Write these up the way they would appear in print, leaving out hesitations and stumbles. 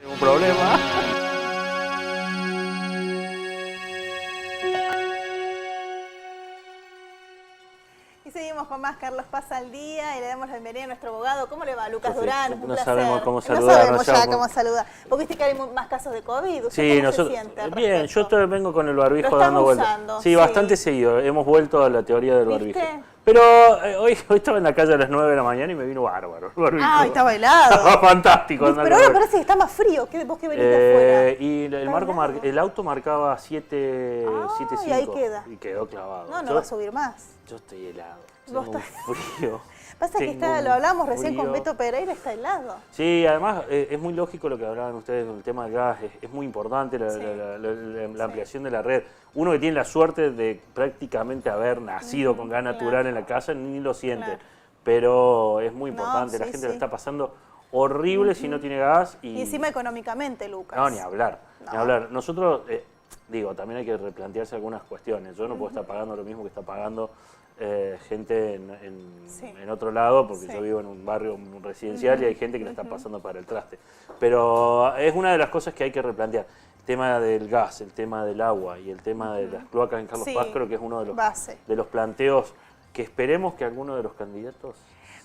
Un problema. Y seguimos con más Carlos Paz al día y le damos la bienvenida a nuestro abogado. ¿Cómo le va, Lucas Durán? Un no placer. sabemos cómo No saludar. sabemos ya cómo saludar. Vos viste que hay más casos de COVID. ¿Usted Sí, cómo nosotros, se siente al bien, respecto? yo vengo con el barbijo Lo dando estamos vueltas. usando, Sí, sí. bastante seguido. Hemos vuelto a la teoría del barbijo. ¿Viste? Pero hoy estaba en la calle a las 9 de la mañana y me vino bárbaro el barbijo. Ah, estaba helado. Estaba fantástico. Pero ahora parece que está más frío. Vos que venís de afuera. Y el auto marcaba 7.5. Y ahí queda. Y quedó clavado. No va a subir más. Yo estoy helado. Vos Tengo un frío. Pasa que lo hablamos recién con Beto Pereira, está helado. Sí, además es muy lógico lo que hablaban ustedes con el tema del gas, es muy importante la ampliación de la red. Uno que tiene la suerte de prácticamente haber nacido con gas natural en la casa ni lo siente, pero es muy importante, la gente la está pasando horrible si no tiene gas. Y encima económicamente, Lucas. No, ni hablar, ni hablar. Nosotros, también hay que replantearse algunas cuestiones. Yo no puedo estar pagando lo mismo que está pagando gente en otro lado, porque yo vivo en un barrio residencial y hay gente que la está pasando para el traste. Pero es una de las cosas que hay que replantear. El tema del gas, el tema del agua y el tema de las cloacas en Carlos Paz creo que es uno de los planteos que esperemos que alguno de los candidatos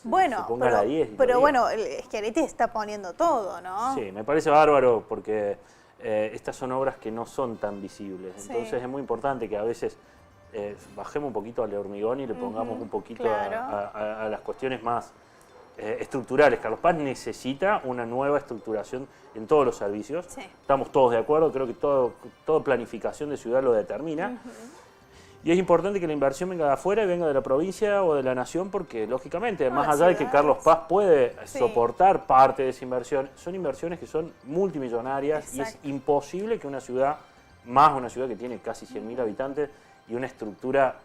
se ponga a la 10. Pero bueno, Schiaretti está poniendo todo, ¿no? Sí, me parece bárbaro porque estas son obras que no son tan visibles. Entonces es muy importante que a veces bajemos un poquito al hormigón y le pongamos un poquito a las cuestiones más estructurales. Carlos Paz necesita una nueva estructuración en todos los servicios. Estamos todos de acuerdo, creo que toda planificación de ciudad lo determina. Y es importante que la inversión venga de afuera y venga de la provincia o de la nación, porque lógicamente, más allá de que Carlos Paz puede soportar parte de esa inversión, son inversiones que son multimillonarias y es imposible que una ciudad, más una ciudad que tiene casi 100.000 habitantes, y una estructura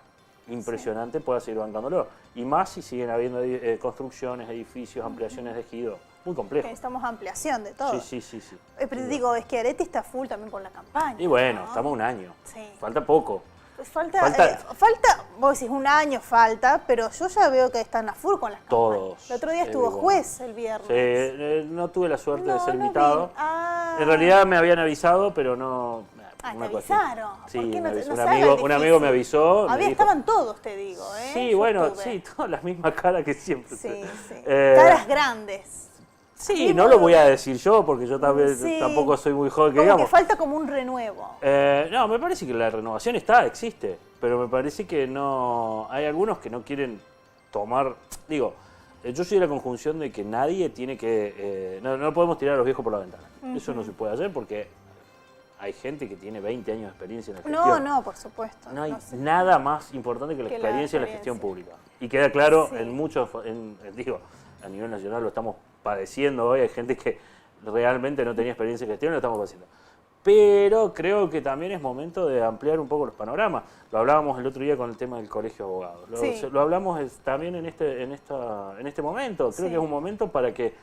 impresionante pueda seguir bancándolo. Y más si siguen habiendo construcciones, edificios, ampliaciones de ejido. Muy complejo. Necesitamos ampliación de todo. Sí. Pero digo, Schiaretti está full también con la campaña. Y bueno, estamos un año. Falta poco. Pues falta, vos decís un año falta, pero yo ya veo que están a full con las campañas. Todos. El otro día estuvo juez el viernes. Sí, no tuve la suerte de ser invitado. En realidad me habían avisado, pero no... ¿Te avisaron? Sí, ¿Por qué no un amigo me avisó. Estaban todos, te digo. Sí, todas las mismas caras que siempre. Caras grandes. Sí, no lo voy a decir yo, porque yo tampoco soy muy joven, digamos. Que falta como un renuevo. No, me parece que la renovación existe, pero me parece que no... Hay algunos que no quieren tomar... Digo, yo soy de la conjunción de que nadie tiene que... no podemos tirar a los viejos por la ventana. Eso no se puede hacer porque... Hay gente que tiene 20 años de experiencia en la gestión. No, por supuesto. No hay nada más importante que la experiencia en la gestión pública. Y queda claro en muchos, a nivel nacional lo estamos padeciendo hoy. Hay gente que realmente no tenía experiencia en gestión y lo estamos padeciendo. Pero creo que también es momento de ampliar un poco los panoramas. Lo hablábamos el otro día con el tema del colegio de abogados. Lo hablamos también en este momento. Creo que es un momento para que...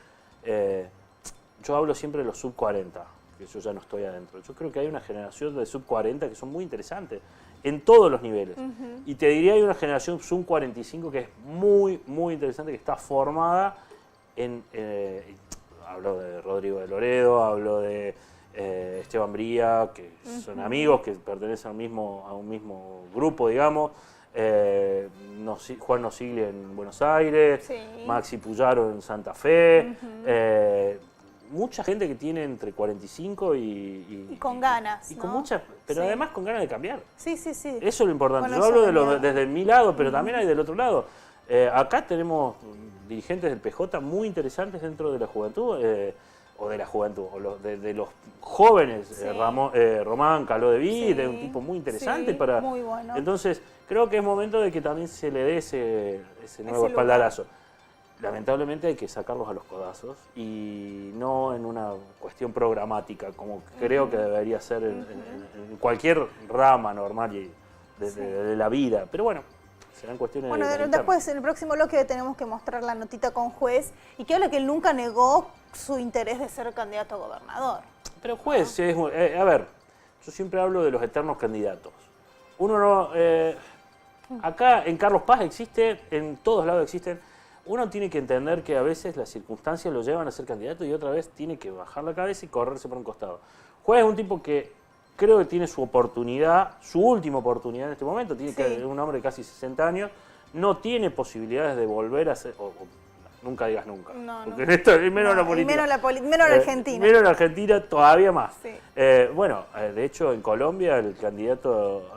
yo hablo siempre de los sub 40. Que yo ya no estoy adentro. Yo creo que hay una generación de sub 40 que son muy interesantes en todos los niveles. Y te diría hay una generación sub 45 que es muy, muy interesante, que está formada en... hablo de Rodrigo de Loredo, hablo de Esteban Bría, que son amigos, que pertenecen a un mismo grupo, digamos. Juan Nosiglia en Buenos Aires, Maxi Puyaro en Santa Fe. Mucha gente que tiene entre 45 y con ganas. Y con muchas, pero además con ganas de cambiar. Sí. Eso es lo importante. Yo hablo desde mi lado, pero también hay del otro lado. Acá tenemos dirigentes del PJ muy interesantes dentro de la juventud, o de los jóvenes. Román Caló de Vida, es un tipo muy interesante. Muy bueno. Entonces, creo que es momento de que también se le dé ese nuevo espaldarazo. Lamentablemente hay que sacarlos a los codazos y no en una cuestión programática, como creo que debería ser en cualquier rama normal de la vida. Pero bueno, serán cuestiones de después en el próximo bloque tenemos que mostrar la notita con Juez y que habla que él nunca negó su interés de ser candidato a gobernador. Pero Juez, a ver, yo siempre hablo de los eternos candidatos. Uno no... acá en Carlos Paz existe, en todos lados existen uno tiene que entender que a veces las circunstancias lo llevan a ser candidato y otra vez tiene que bajar la cabeza y correrse por un costado. Juez es un tipo que creo que tiene su oportunidad, su última oportunidad en este momento, tiene que un hombre de casi 60 años, no tiene posibilidades de volver a ser, nunca digas nunca, porque en esto, menos la política. Menos la Argentina. Menos la Argentina todavía más. Sí. Bueno, de hecho en Colombia el candidato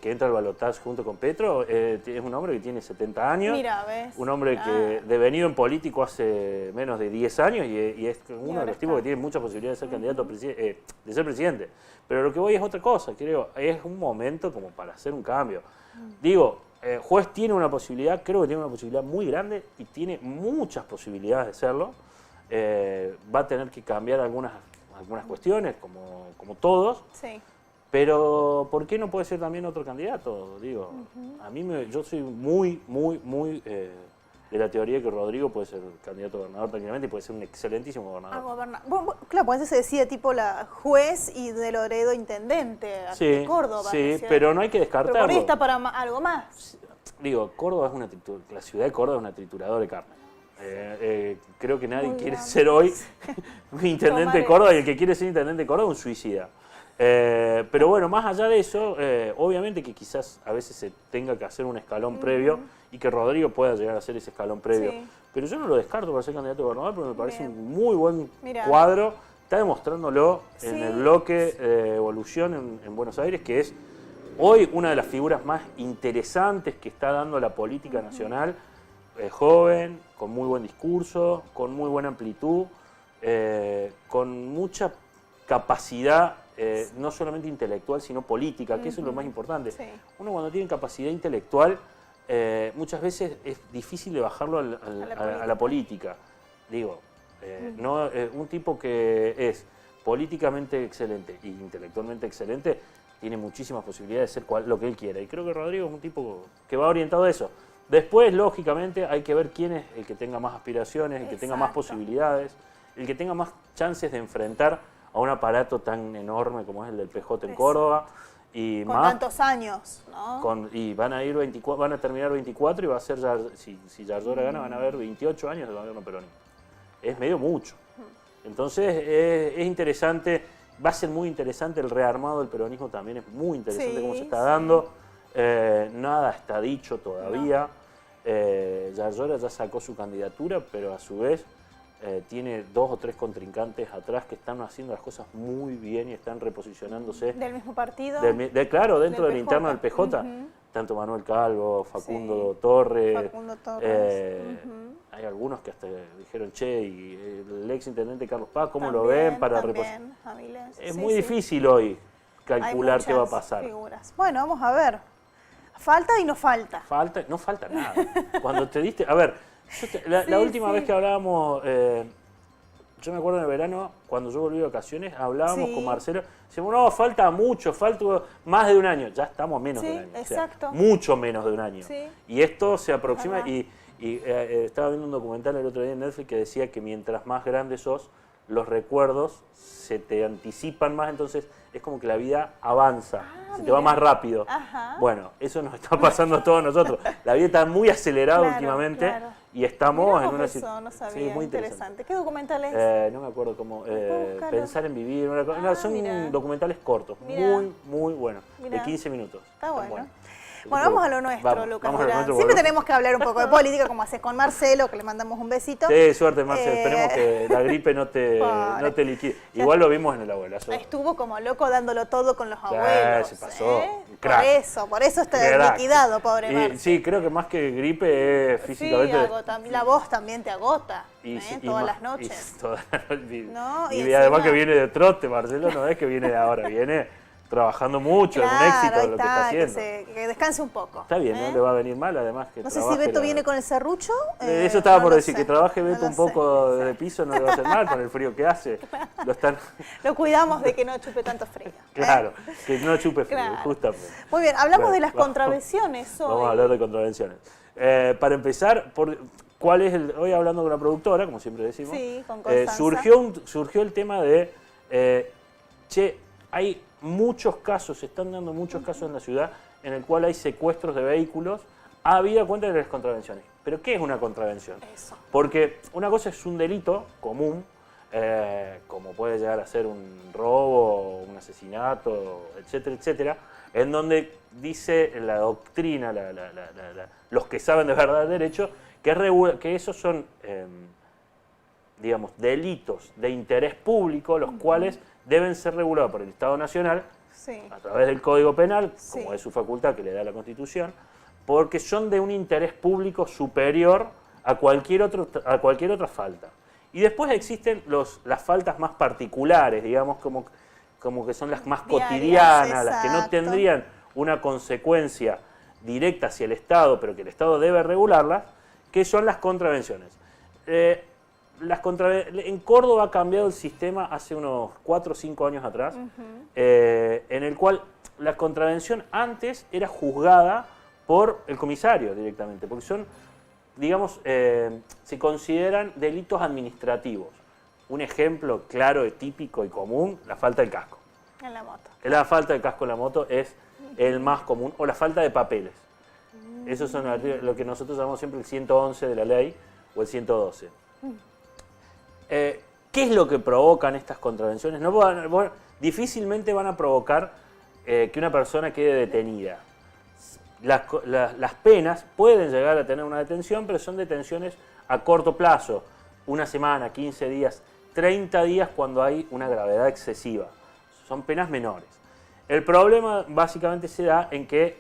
que entra al balotaje junto con Petro es un hombre que tiene 70 años. Mira, ¿ves? Un hombre que devenido en político hace menos de 10 años y es uno de los tipos que tiene muchas posibilidades de ser candidato de ser presidente. Pero lo que voy es otra cosa, creo, es un momento como para hacer un cambio. Digo, Juez tiene una posibilidad, creo que tiene una posibilidad muy grande y tiene muchas posibilidades de serlo. Va a tener que cambiar algunas cuestiones, como todos. Sí. Pero, ¿por qué no puede ser también otro candidato? Digo, yo soy muy de la teoría de que Rodrigo puede ser candidato a gobernador tranquilamente y puede ser un excelentísimo gobernador. Claro, pues se decía tipo la juez y de Loredo intendente de Córdoba. Sí, pero no hay que descartarlo. Pero por ahí está para algo más. Digo, Córdoba es la ciudad de Córdoba es una trituradora de carne. Creo que nadie quiere ser hoy un intendente de Córdoba y el que quiere ser intendente de Córdoba es un suicida. Pero bueno, más allá de eso, obviamente que quizás a veces se tenga que hacer un escalón previo y que Rodrigo pueda llegar a hacer ese escalón previo. Sí. Pero yo no lo descarto para ser candidato a gobernador porque me parece un muy buen cuadro. Está demostrándolo en el bloque de evolución en Buenos Aires, que es hoy una de las figuras más interesantes que está dando la política nacional. Joven, con muy buen discurso, con muy buena amplitud, con mucha capacidad, no solamente intelectual, sino política, que eso es lo más importante. Sí. Uno cuando tiene capacidad intelectual, muchas veces es difícil de bajarlo a la política. Digo, un tipo que es políticamente excelente e intelectualmente excelente, tiene muchísimas posibilidades de ser lo que él quiera. Y creo que Rodrigo es un tipo que va orientado a eso. Después, lógicamente, hay que ver quién es el que tenga más aspiraciones, el que tenga más posibilidades, el que tenga más chances de enfrentar a un aparato tan enorme como es el del PJ en Córdoba. Y con tantos años, ¿no? Y van a terminar 24 y va a ser, si Yarlora gana, van a haber 28 años de gobierno peronista. Es medio mucho. Entonces es interesante, va a ser muy interesante el rearmado del peronismo también, es muy interesante cómo se está dando. Nada está dicho todavía. Yarlora ya sacó su candidatura, pero a su vez tiene 2 o 3 contrincantes atrás que están haciendo las cosas muy bien y están reposicionándose. ¿Del mismo partido? Claro, dentro de la interna del PJ. Tanto Manuel Calvo, Facundo Torres. Hay algunos que hasta dijeron, che, y el ex intendente Carlos Paz, ¿cómo lo ven para reposicionar? Es muy difícil hoy calcular qué va a pasar. Figuras. Bueno, vamos a ver. ¿Falta y no falta? No falta nada. Cuando te diste... A ver, la última vez que hablábamos, yo me acuerdo en el verano, cuando yo volví de vacaciones, hablábamos con Marcelo, decíamos, no, falta mucho, falta más de un año. Ya estamos menos de un año. Exacto. O sea, mucho menos de un año. Y esto se aproxima, y estaba viendo un documental el otro día en Netflix que decía que mientras más grande sos, los recuerdos se te anticipan más, entonces es como que la vida avanza, se te va más rápido. Bueno, eso nos está pasando a todos nosotros. La vida está muy acelerada últimamente y estamos en una situación. No sabía, muy interesante. ¿Qué documental es? No me acuerdo cómo. Pensar en vivir. Son documentales cortos, muy buenos, de 15 minutos. Está bueno. Bueno, vamos a lo nuestro, Lucas. Siempre tenemos que hablar un poco de política, como haces con Marcelo, que le mandamos un besito. Sí, suerte, Marcelo. Esperemos que la gripe no te liquide. Igual lo vimos en el abuelazo. Estuvo como loco dándolo todo con los abuelos. Se pasó. Por eso está liquidado, pobre Marcelo. Sí, creo que más que gripe es físicamente. Sí, la voz también te agota. Todas las noches. Y además que viene de trote, Marcelo, no es que viene de ahora, viene trabajando mucho, es un éxito lo que está haciendo. Que descanse un poco. Está bien, no le va a venir mal, además que no sé si Beto viene con el serrucho. Eso estaba por decir, que trabaje Beto un poco de piso no le va a hacer mal con el frío que hace. Lo cuidamos de que no chupe tanto frío. Claro, que no chupe frío, justamente. Muy bien, hablamos de las contravenciones hoy. Vamos a hablar de contravenciones. Para empezar, hoy hablando con una productora, como siempre decimos, con Constanza. Surgió el tema de, hay muchos casos, se están dando muchos casos en la ciudad en el cual hay secuestros de vehículos habida cuenta de las contravenciones. Pero ¿qué es una contravención? Eso. Porque una cosa es un delito común, como puede llegar a ser un robo, un asesinato, etcétera, etcétera, en donde dice la doctrina, los que saben de verdad el derecho, que esos son, digamos, delitos de interés público, los cuales deben ser regulados por el Estado Nacional a través del Código Penal, como es su facultad que le da la Constitución, porque son de un interés público superior a cualquier otra falta. Y después existen las faltas más particulares, digamos, como que son las más cotidianas, las que no tendrían una consecuencia directa hacia el Estado, pero que el Estado debe regularlas, que son las contravenciones. En Córdoba ha cambiado el sistema hace unos 4 o 5 años atrás, en el cual la contravención antes era juzgada por el comisario directamente, porque son, digamos, se consideran delitos administrativos. Un ejemplo claro, típico y común, la falta del casco. En la moto. La falta del casco en la moto es el más común, o la falta de papeles. Esos son lo que nosotros llamamos siempre el 111 de la ley o el 112. ¿Qué es lo que provocan estas contravenciones? Difícilmente van a provocar que una persona quede detenida. Las penas pueden llegar a tener una detención, pero son detenciones a corto plazo, 1 semana, 15 días, 30 días cuando hay una gravedad excesiva. Son penas menores. El problema básicamente se da en que,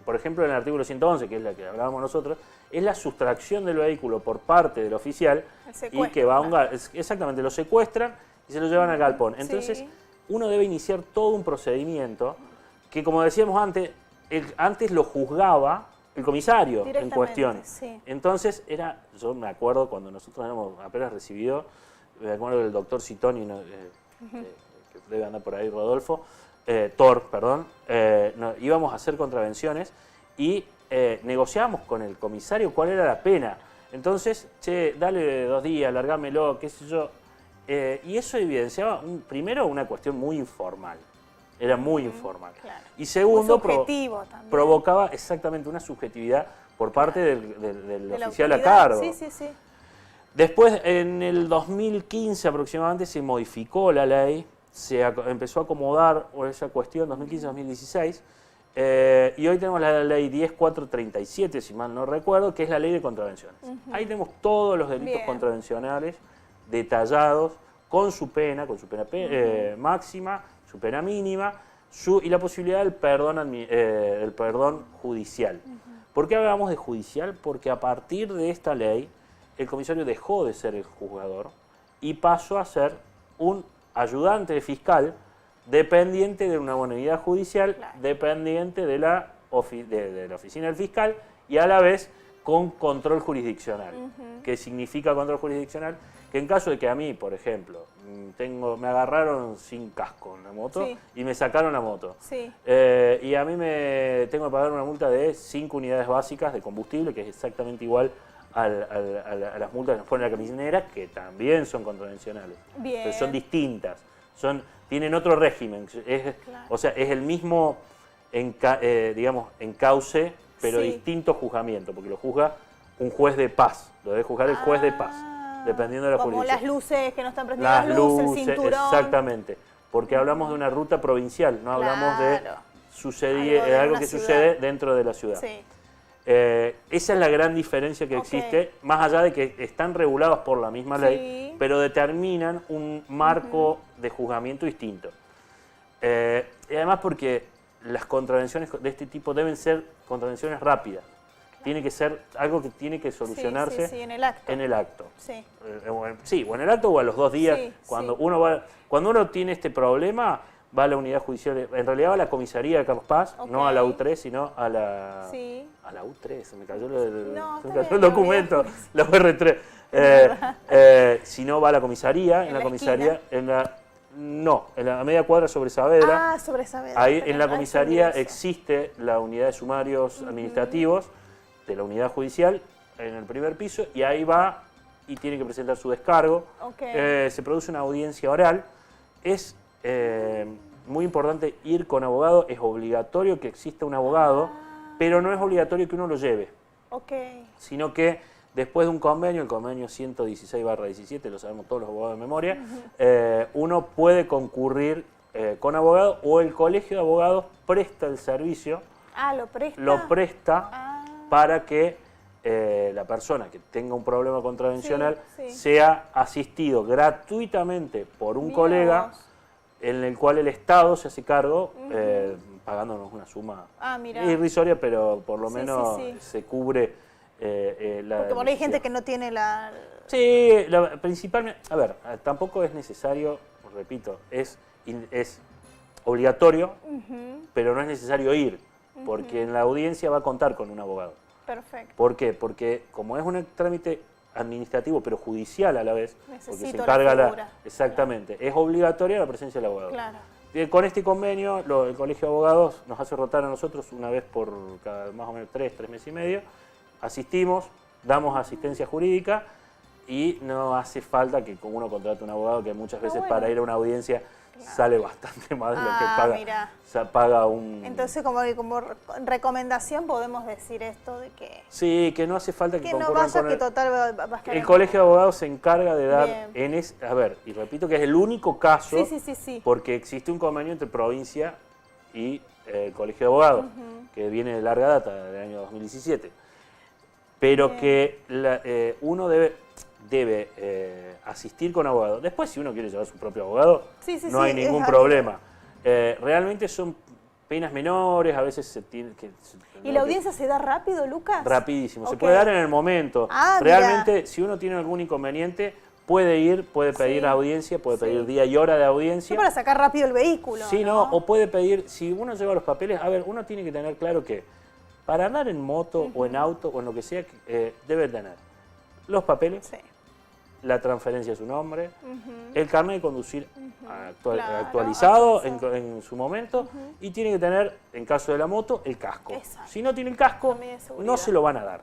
por ejemplo, en el artículo 111, que es la que hablábamos nosotros, es la sustracción del vehículo por parte del oficial y que va a un exactamente, lo secuestran y se lo llevan al galpón. Entonces, uno debe iniciar todo un procedimiento que, como decíamos antes lo juzgaba el comisario en cuestión. Entonces, yo me acuerdo cuando nosotros éramos apenas recibidos, me acuerdo del doctor Citoni, que debe andar por ahí, Rodolfo, íbamos a hacer contravenciones y negociamos con el comisario cuál era la pena. Entonces, dale 2 días, largámelo, qué sé yo. Y eso evidenciaba, primero, una cuestión muy informal. Era muy informal. Claro. Y segundo, provocaba exactamente una subjetividad por parte del oficial a cargo. Después, en el 2015 aproximadamente, se modificó la ley, se empezó a acomodar esa cuestión, 2015-2016, y hoy tenemos la ley 10437, si mal no recuerdo, que es la ley de contravenciones. Ahí tenemos todos los delitos contravencionales detallados con su pena máxima, su pena mínima y la posibilidad del perdón judicial. ¿Por qué hablamos de judicial? Porque a partir de esta ley el comisario dejó de ser el juzgador y pasó a ser un ayudante fiscal dependiente de una unidad judicial, dependiente de la oficina del fiscal y a la vez con control jurisdiccional. ¿Qué significa control jurisdiccional? Que en caso de que a mí, por ejemplo, me agarraron sin casco en la moto y me sacaron la moto. Y a mí tengo que pagar una multa de 5 unidades básicas de combustible, que es exactamente igual a las multas que nos pone la caminera, que también son contravencionales. Pero son distintas. Tienen otro régimen. O sea, es el mismo digamos, encauce, pero distinto juzgamiento, porque lo juzga un juez de paz. Lo debe juzgar el juez de paz, dependiendo de la jurisdicción. Como las luces que no están prendidas, las luces, el cinturón. Exactamente, porque hablamos de una ruta provincial, no hablamos de algo que sucede dentro de la ciudad. Esa es la gran diferencia que existe, más allá de que están regulados por la misma ley, pero determinan un marco de juzgamiento distinto. Y además porque las contravenciones de este tipo deben ser contravenciones rápidas. Tiene que ser algo que tiene que solucionarse en el acto. En el acto. O en el acto o a los 2 días. Cuando uno tiene este problema, va a la unidad judicial, en realidad va a la comisaría de Carlos Paz, no a la U3, sino a la... A la U3, se me cayó el documento, la UR3. Si no, va a la comisaría, en la comisaría, en la media cuadra sobre Saavedra. Sobre Saavedra. Ahí en la comisaría existe la unidad de sumarios administrativos de la unidad judicial en el primer piso y ahí va y tiene que presentar su descargo. Se produce una audiencia oral. Es muy importante ir con abogado, es obligatorio que exista un abogado, pero no es obligatorio que uno lo lleve. Ok. sino que después de un convenio, el convenio 116/17, lo sabemos todos los abogados de memoria, uno puede concurrir con abogado o el colegio de abogados presta el servicio. Ah, ¿lo presta? Lo presta para que la persona que tenga un problema contravencional sea asistido gratuitamente por un colega en el cual el Estado se hace cargo, pagándonos una suma irrisoria, pero por lo menos se cubre la... Porque por ahí hay gente que no tiene la... Sí, principalmente, a ver, tampoco es necesario, repito, es obligatorio, pero no es necesario ir, porque en la audiencia va a contar con un abogado. Perfecto. ¿Por qué? Porque como es un trámite administrativo, pero judicial a la vez, porque se la encarga figura. Exactamente, es obligatoria la presencia del abogado. Claro. Con este convenio, el Colegio de Abogados nos hace rotar a nosotros una vez por cada más o menos 3 meses y medio, asistimos, damos asistencia jurídica y no hace falta que uno contrate un abogado que muchas veces para ir a una audiencia sale bastante más de lo que paga. Mira. O sea, paga un... Entonces, como recomendación podemos decir esto de que... Sí, que no hace falta que no concurran vaya, con que total va a estar... El Colegio de Abogados se encarga de dar a ver, y repito que es el único caso, porque existe un convenio entre provincia y el Colegio de Abogados, que viene de larga data, del año 2017. Pero que uno debe asistir con abogado. Después, si uno quiere llevar su propio abogado, no hay ningún problema. Realmente son penas menores, a veces se tiene que... ¿Y la audiencia se da rápido, Lucas? Rapidísimo, se puede dar en el momento. Realmente, si uno tiene algún inconveniente, puede ir, puede pedir audiencia, puede pedir día y hora de audiencia. Sí, para sacar rápido el vehículo. Sí, ¿no? O puede pedir, si uno lleva los papeles, a ver, uno tiene que tener claro que para andar en moto o en auto o en lo que sea, debe tener los papeles, la transferencia de su nombre, el carnet de conducir actualizado en su momento y tiene que tener, en caso de la moto, el casco. Exacto. Si no tiene el casco, no se lo van a dar.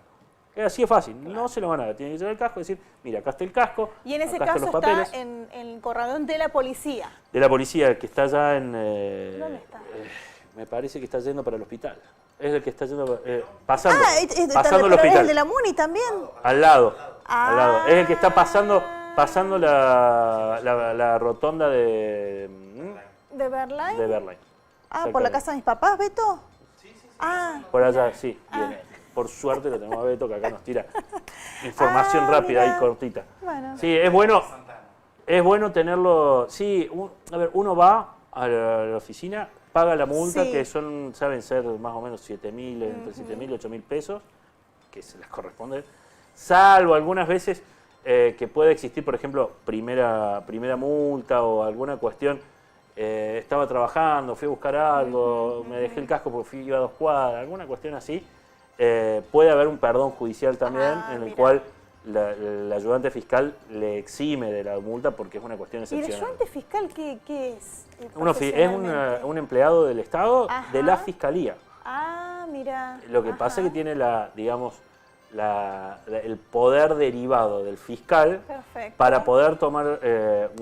Así es fácil, no se lo van a dar. Tiene que llevar el casco y decir, mira, acá está el casco, y en ese acá caso están los papeles. está en el corralón de la policía. De la policía, que está allá en... ¿Dónde está? Me parece que está yendo para el hospital. Es el que está yendo, pasando el pero hospital. ¿es el de la MUNI también? Al lado, al lado. Es el que está pasando la rotonda de Berlín. De Berlín. ¿Por la casa de mis papás, Beto? Sí. Por allá, sí. Bien. Por suerte lo tenemos a Beto, que acá nos tira información rápida y cortita. Bueno. Sí, es bueno tenerlo. Sí, a ver, uno va a la oficina, paga la multa, que saben ser más o menos 7.000, entre 7.000 y 8.000 pesos, que se les corresponde, salvo algunas veces que puede existir, por ejemplo, primera multa o alguna cuestión. Estaba trabajando, fui a buscar algo, me dejé el casco porque iba a 2 cuadras, alguna cuestión así. Puede haber un perdón judicial también, en el cual el ayudante fiscal le exime de la multa porque es una cuestión excepcional. ¿Y el ayudante fiscal qué es? Es un empleado del Estado de la Fiscalía. Mira. Lo que pasa es que tiene el poder derivado del fiscal para poder tomar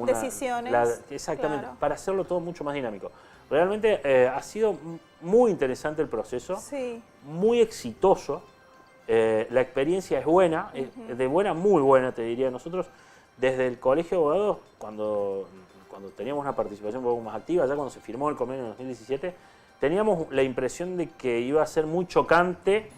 decisiones. Exactamente, para hacerlo todo mucho más dinámico. Realmente ha sido muy interesante el proceso, muy exitoso. La experiencia es buena, de buena, muy buena, te diría. Nosotros, desde el Colegio de Abogados, cuando teníamos una participación un poco más activa, ya cuando se firmó el convenio en 2017, teníamos la impresión de que iba a ser muy chocante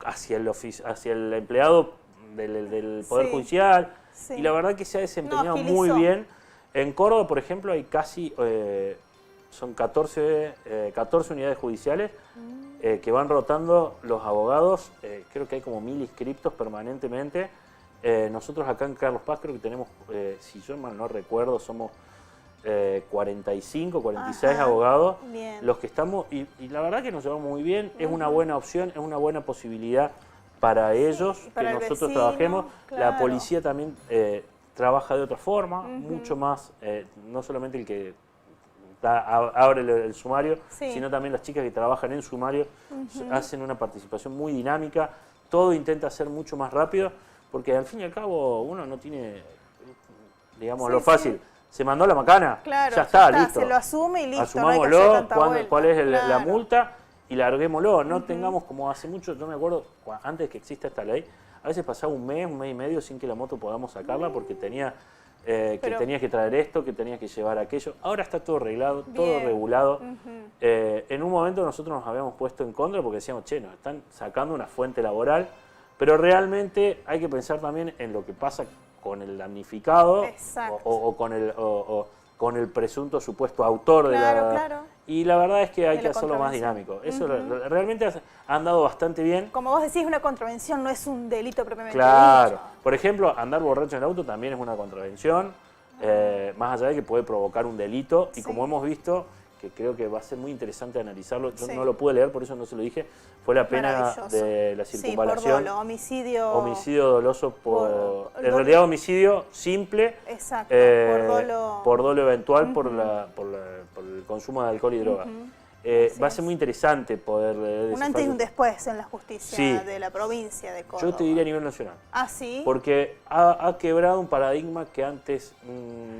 hacia el empleado del Poder Judicial, y la verdad que se ha desempeñado muy bien. En Córdoba, por ejemplo, hay casi... son 14 unidades judiciales que van rotando los abogados. Creo que hay como 1.000 inscriptos permanentemente. Nosotros acá en Carlos Paz creo que tenemos, si yo mal no recuerdo, somos 45, 46 abogados los que estamos. Y la verdad que nos llevamos muy bien. Es una buena opción, es una buena posibilidad para ellos que nosotros trabajemos. La policía también trabaja de otra forma, mucho más, no solamente el que abre el sumario, sino también las chicas que trabajan en sumario hacen una participación muy dinámica. Todo intenta ser mucho más rápido, porque al fin y al cabo uno no tiene, digamos, lo fácil. Se mandó la macana, ya está, listo. Se lo asume y listo. Asumámoslo, cuál es la multa, y larguémoslo, no tengamos como hace mucho, yo me acuerdo, antes que exista esta ley, a veces pasaba un mes y medio sin que la moto podamos sacarla porque tenía que tenías que traer esto, que tenías que llevar aquello. Ahora está todo arreglado, todo regulado. En un momento nosotros nos habíamos puesto en contra porque decíamos, che, nos están sacando una fuente laboral, pero realmente hay que pensar también en lo que pasa con el damnificado o con el presunto supuesto autor de la... Y la verdad es que hay que hacerlo más dinámico. Eso realmente ha andado bastante bien. Como vos decís, una contravención no es un delito propiamente Claro. dicho. Por ejemplo, andar borracho en el auto también es una contravención, más allá de que puede provocar un delito. Y como hemos visto, que creo que va a ser muy interesante analizarlo, yo no lo pude leer, por eso no se lo dije, fue la pena de la circunvalación. Por dolo, homicidio. Homicidio doloso en realidad homicidio simple. Exacto, por dolo eventual por el consumo de alcohol y drogas. Va a ser muy interesante poder leer un antes y un después en la justicia de la provincia de Córdoba. Yo te diría a nivel nacional. ¿Ah, sí? Porque ha quebrado un paradigma que antes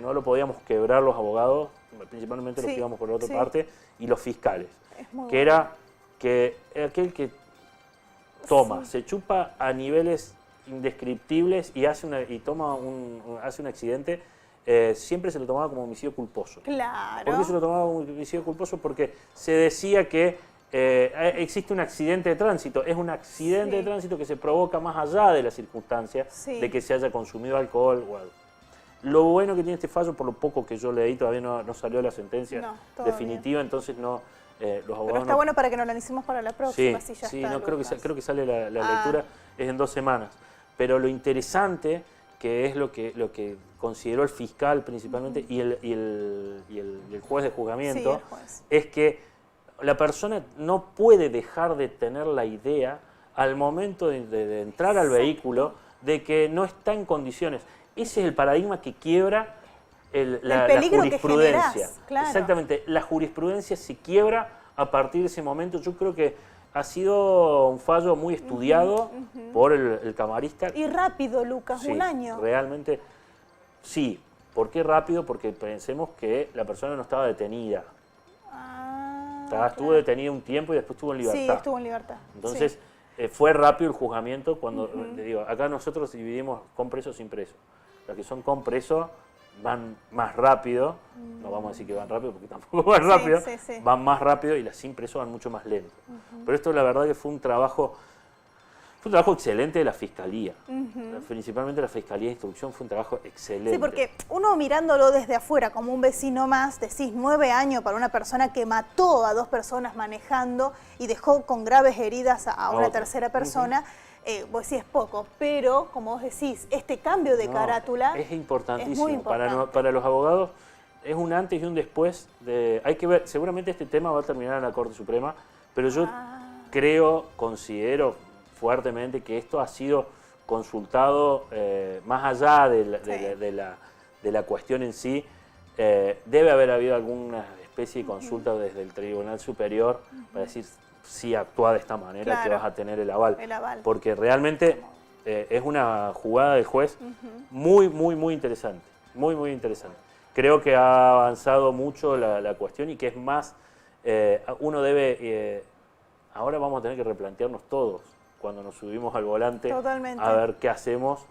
no lo podíamos quebrar los abogados, principalmente los que íbamos por la otra parte, y los fiscales. Que era que aquel que toma, se chupa a niveles indescriptibles y hace un accidente, siempre se lo tomaba como homicidio culposo. Claro. ¿Por qué se lo tomaba como homicidio culposo? Porque se decía que existe un accidente de tránsito. Es un accidente de tránsito que se provoca más allá de la circunstancia de que se haya consumido alcohol o algo. Lo bueno que tiene este fallo, por lo poco que yo leí, todavía no salió la sentencia definitiva, entonces los abogados... Pero está bueno para que nos analicemos para la próxima, si ya está. Creo que sale la lectura, es en 2 semanas. Pero lo interesante, que es lo que consideró el fiscal principalmente y el juez de juzgamiento, es que la persona no puede dejar de tener la idea al momento de entrar al vehículo de que no está en condiciones. Ese es el paradigma que quiebra la jurisprudencia. Exactamente, la jurisprudencia se quiebra a partir de ese momento. Yo creo que ha sido un fallo muy estudiado por el camarista. Y rápido, Lucas, un año. Realmente, sí. ¿Por qué rápido? Porque pensemos que la persona no estaba detenida. Estuvo detenida un tiempo y después estuvo en libertad. Sí, estuvo en libertad. Entonces, fue rápido el juzgamiento cuando, le digo, acá nosotros dividimos con preso o sin preso. Los que son con preso van más rápido, no vamos a decir que van rápido porque tampoco van rápido, van más rápido y las sin preso van mucho más lento. Pero esto la verdad que fue un trabajo excelente de la Fiscalía. Principalmente la Fiscalía de Instrucción fue un trabajo excelente. Sí, porque uno mirándolo desde afuera como un vecino más, decís 9 años para una persona que mató a 2 personas manejando y dejó con graves heridas a una tercera persona. Vos decís es poco, pero como vos decís, este cambio de carátula es importantísimo. Es muy importante. Para los abogados es un antes y un después. Hay que ver, seguramente este tema va a terminar en la Corte Suprema, pero yo considero fuertemente que esto ha sido consultado más allá de la cuestión en sí. Debe haber habido alguna especie de consulta desde el Tribunal Superior para decir si actúa de esta manera que vas a tener el aval. Porque realmente es una jugada del juez muy, muy, muy interesante. Muy, muy interesante. Creo que ha avanzado mucho la cuestión y que es más, uno debe, ahora vamos a tener que replantearnos todos cuando nos subimos al volante a ver qué hacemos,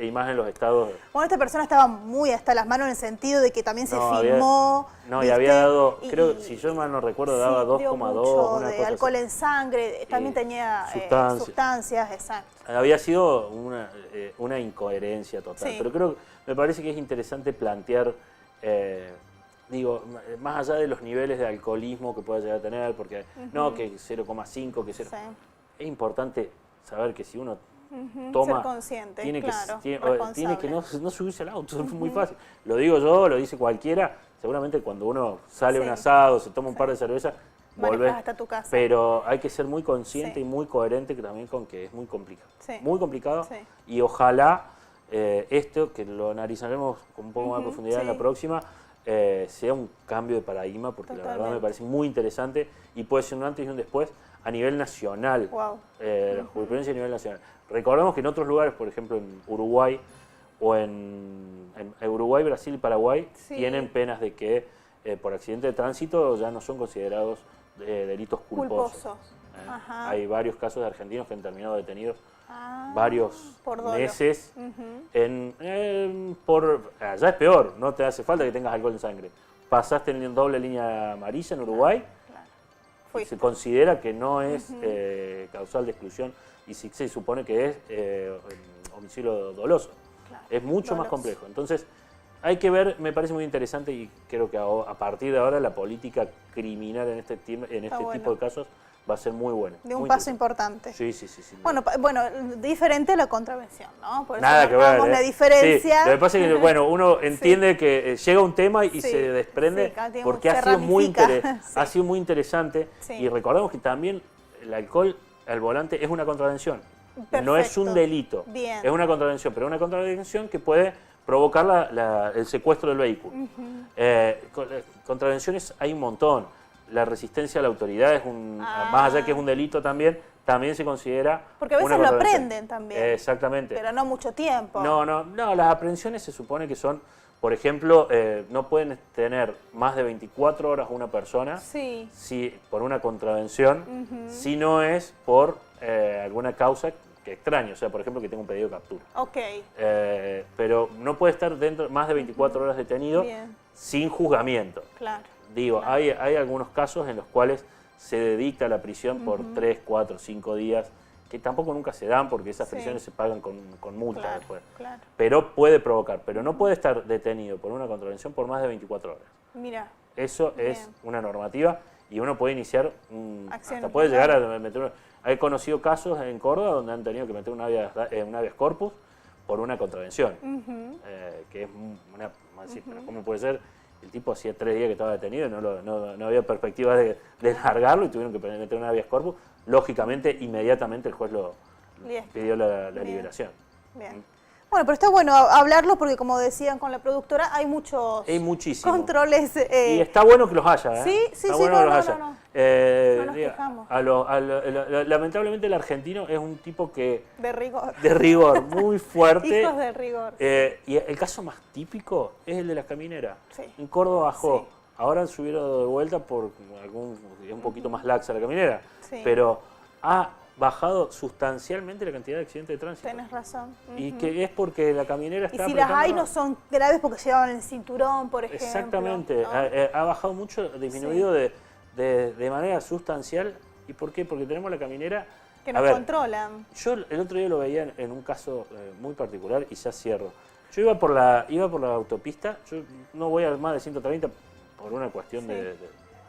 y más en los estados. Bueno, esta persona estaba muy hasta las manos en el sentido de que también se filmó. Y había dado, creo, si yo mal no recuerdo, daba 2,2. De alcohol en sangre, también tenía sustancias, exacto. Había sido una incoherencia total, pero me parece que es interesante plantear, más allá de los niveles de alcoholismo que pueda llegar a tener, porque que 0,5, que 0. Es importante saber que si uno toma, ser consciente, tiene que no subirse al auto, es muy fácil. Lo digo yo, lo dice cualquiera, seguramente cuando uno sale a un asado, se toma un par de cervezas, volvés hasta tu casa. Pero hay que ser muy consciente y muy coherente también con que es muy complicado. Muy complicado y ojalá esto, que lo analizaremos con un poco más de profundidad en la próxima, sea un cambio de paradigma, porque la verdad me parece muy interesante y puede ser un antes y un después a nivel nacional, la jurisprudencia a nivel nacional. Recordemos que en otros lugares, por ejemplo en Uruguay, o en Uruguay, Brasil y Paraguay, tienen penas de que por accidente de tránsito ya no son considerados delitos culposos. Hay varios casos de argentinos que han terminado detenidos varios meses. Allá es peor, no te hace falta que tengas alcohol en sangre. Pasaste en doble línea amarilla en Uruguay, y se considera que no es causal de exclusión y se supone que es homicidio doloso. Es mucho más complejo. Entonces, hay que ver, me parece muy interesante y creo que a partir de ahora la política criminal en este tipo de casos va a ser muy buena. De un paso importante. Sí. Bueno, diferente a la contravención, ¿no? Por eso nada que ver. La diferencia. Sí, lo que pasa es que, bueno, uno entiende que llega un tema y se desprende porque ha sido muy interesante. Y recordemos que también el alcohol al volante es una contravención. Perfecto. No es un delito. Bien. Es una contravención, pero una contravención que puede provocar el secuestro del vehículo. Contravenciones hay un montón. La resistencia a la autoridad es más allá que es un delito también se considera porque a veces lo aprenden también. Exactamente. Pero no mucho tiempo. No, las aprehensiones se supone que son, por ejemplo, no pueden tener más de 24 horas una persona por una contravención, si no es por alguna causa que extraño, o sea, por ejemplo, que tenga un pedido de captura. Pero no puede estar más de 24 horas detenido sin juzgamiento. Claro. Digo, hay algunos casos en los cuales se dicta la prisión por 3, 4, 5 días, que tampoco nunca se dan porque esas prisiones se pagan con multa después. Claro. Pero puede provocar, pero no puede estar detenido por una contravención por más de 24 horas. Mira. Eso es una normativa y uno puede iniciar, hasta puede llegar a meter... He conocido casos en Córdoba donde han tenido que meter un habeas corpus por una contravención, que es una... ¿Cómo puede ser? El tipo hacía 3 días que estaba detenido y no había perspectiva de largarlo y tuvieron que meter un habeas corpus. Lógicamente, inmediatamente el juez pidió la liberación. Bien. Bueno, pero está bueno hablarlo porque, como decían con la productora, hay muchos controles. Y está bueno que los haya, ¿eh? Sí, está bueno que los haya. No nos quejamos. Lamentablemente el argentino es un tipo que... De rigor. De rigor, muy fuerte. Hijos de rigor. Y el caso más típico es el de las camineras. En Córdoba bajó. Ahora han subido de vuelta por un poquito más laxa la caminera. Pero ha bajado sustancialmente la cantidad de accidentes de tránsito. Tenés razón. Y que es porque la caminera está... Y si las hay no son graves porque llevaban el cinturón, por ejemplo. Exactamente. ¿No? Ha bajado mucho, disminuido de manera sustancial. ¿Y por qué? Porque tenemos la caminera... Que nos controlan. Yo el otro día lo veía en un caso muy particular y ya cierro. Yo iba por la autopista, yo no voy a más de 130 por una cuestión de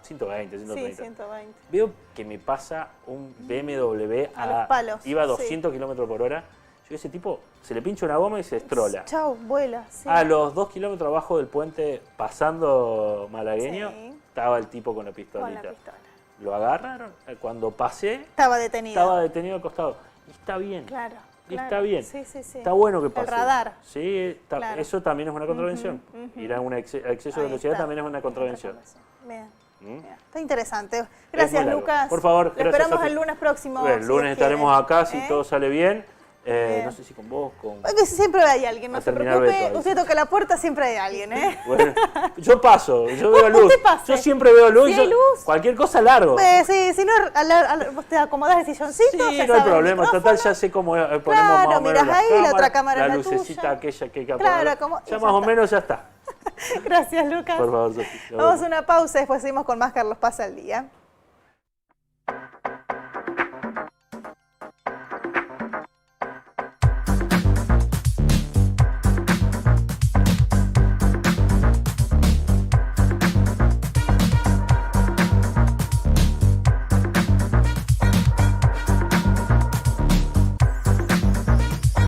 120, 130. Sí, 120. Veo que me pasa un BMW a los palos. Iba a 200 kilómetros por hora. Yo ese tipo se le pincha una goma y se estrola. Chau, vuela. A los 2 kilómetros abajo del puente, pasando Malagueño, estaba el tipo con la pistolita. Lo agarraron. Cuando pasé, estaba detenido. Estaba detenido al costado. Y está bien. Claro. Está bien. Sí. Está bueno que pase. El radar. Sí, eso también es una contravención. Ir a un exceso de velocidad también es una contravención. Bien. Está interesante. Gracias, Lucas. Por favor, gracias. Esperamos el lunes próximo. El lunes estaremos acá si todo sale bien. No sé si con vos, siempre hay alguien, no se preocupe. Usted toca la puerta, siempre hay alguien, ¿eh? Bueno, yo paso, yo veo luz. Yo siempre veo luz. Si hay luz. Cualquier cosa largo. Si no, vos te acomodás el silloncito. Sí, no hay problema. Total, ya sé cómo ponemos más o menos mirás ahí, la otra cámara la es la lucecita tuya. Aquella que hay que poner. Ya más o menos ya está. Gracias, Lucas. Por favor, Sofía. Vamos a una pausa, después seguimos con más Carlos Paz al Día.